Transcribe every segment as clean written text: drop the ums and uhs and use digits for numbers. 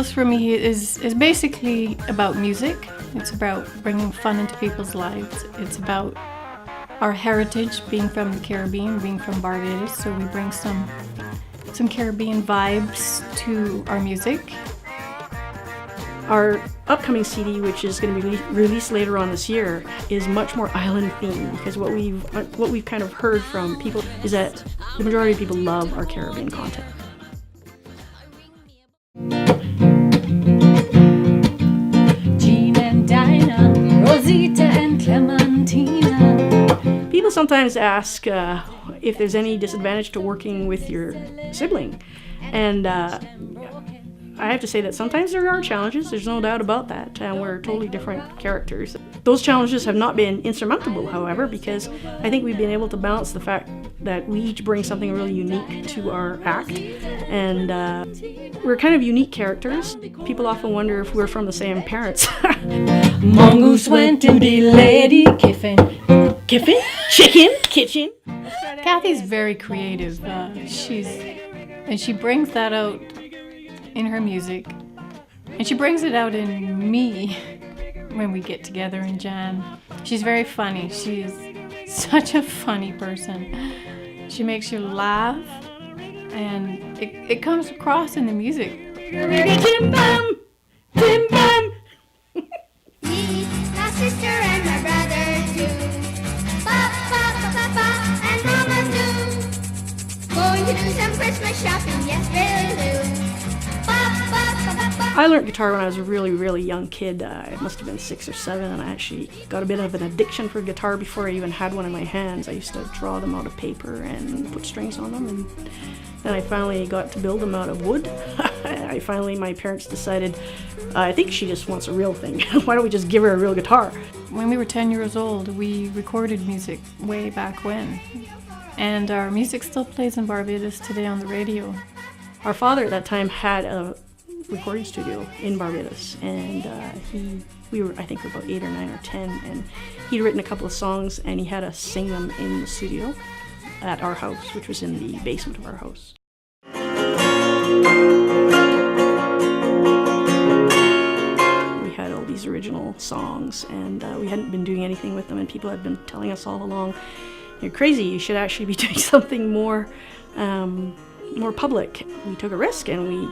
Girls for me is basically about music. It's about bringing fun into people's lives. It's about our heritage, being from the Caribbean, being from Barbados, so we bring some Caribbean vibes to our music. Our upcoming CD, which is going to be released later on this year, is much more island themed, because what we've kind of heard from people is that the majority of people love our Caribbean content. Jean and Dinah, Rosita and Clementina. People sometimes ask if there's any disadvantage to working with your sibling, and I have to say that sometimes there are challenges, there's no doubt about that, and we're totally different characters. Those challenges have not been insurmountable, however, because I think we've been able to balance the fact that we each bring something really unique to our act, and we're kind of unique characters. People often wonder if we're from the same parents. Mongoose went to the lady kiffin. Kiffin? Chicken? Kitchen? Kathy's very creative. She brings that out in her music, and she brings it out in me when we get together and jam. She's very funny. She's such a funny person. She makes you laugh, and it comes across in the music. Tim Bam! Tim Bam! Me, my sister and my brother too. Papa, Papa, and Mama too. Going to do some Christmas shopping, yes, we'll do. I learned guitar when I was a really, really young kid. I must have been 6 or 7, and I actually got a bit of an addiction for guitar before I even had one in my hands. I used to draw them out of paper and put strings on them, and then I finally got to build them out of wood. My parents decided, I think she just wants a real thing. Why don't we just give her a real guitar? When we were 10 years old, we recorded music way back when, and our music still plays in Barbados today on the radio. Our father at that time had a recording studio in Barbados, and we were, I think, about 8 or 9 or 10, and he'd written a couple of songs, and he had us sing them in the studio at our house, which was in the basement of our house. We had all these original songs, and we hadn't been doing anything with them, and people had been telling us all along, "You're crazy, you should actually be doing something more public." We took a risk, and we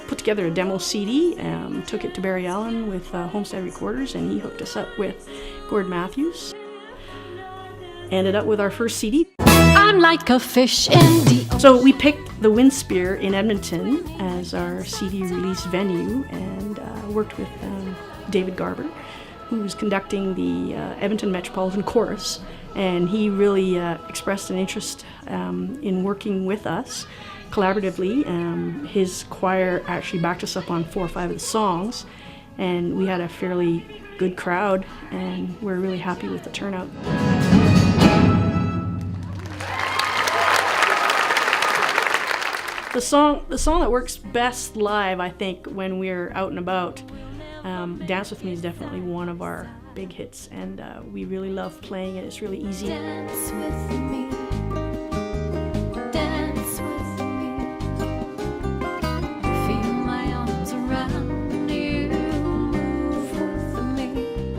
put together a demo CD, took it to Barry Allen with Homestead Recorders, and he hooked us up with Gord Matthews. Ended up with our first CD. I'm like a fish in the... So we picked the Windspear in Edmonton as our CD release venue, and worked with David Garber, who's conducting the Edmonton Metropolitan Chorus, and he really expressed an interest in working with us collaboratively. His choir actually backed us up on 4 or 5 of the songs, and we had a fairly good crowd, and we're really happy with the turnout. The song that works best live, I think, when we're out and about, Dance With Me is definitely one of our big hits, and we really love playing it. It's really easy. Dance with me. Dance with me. Feel my arms around you. Move with me.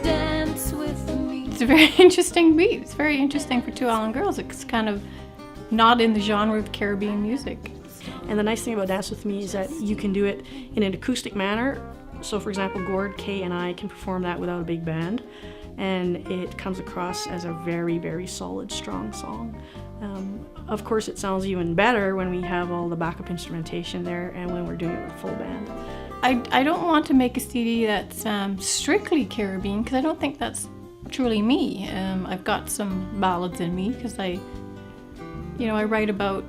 Dance with me. It's a very interesting beat. It's very interesting for 2IslandGirls. It's kind of not in the genre of Caribbean music. And the nice thing about Dance With Me is that you can do it in an acoustic manner. So for example, Gord, Kay, and I can perform that without a big band, and it comes across as a very, very solid, strong song. Of course, it sounds even better when we have all the backup instrumentation there and when we're doing it with full band. I don't want to make a CD that's strictly Caribbean, because I don't think that's truly me. I've got some ballads in me, because I write about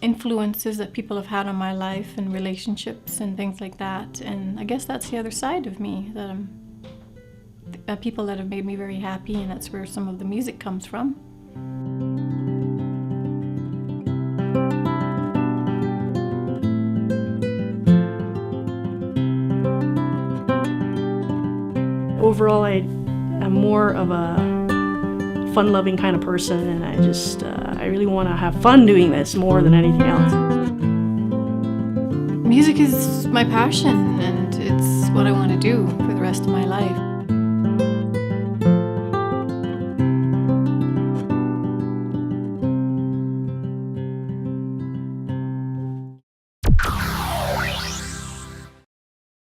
influences that people have had on my life and relationships and things like that. And I guess that's the other side of me, that people that have made me very happy, and that's where some of the music comes from. Overall, I'm more of a fun-loving kind of person, and I really want to have fun doing this more than anything else. Music is my passion, and it's what I want to do for the rest of my life.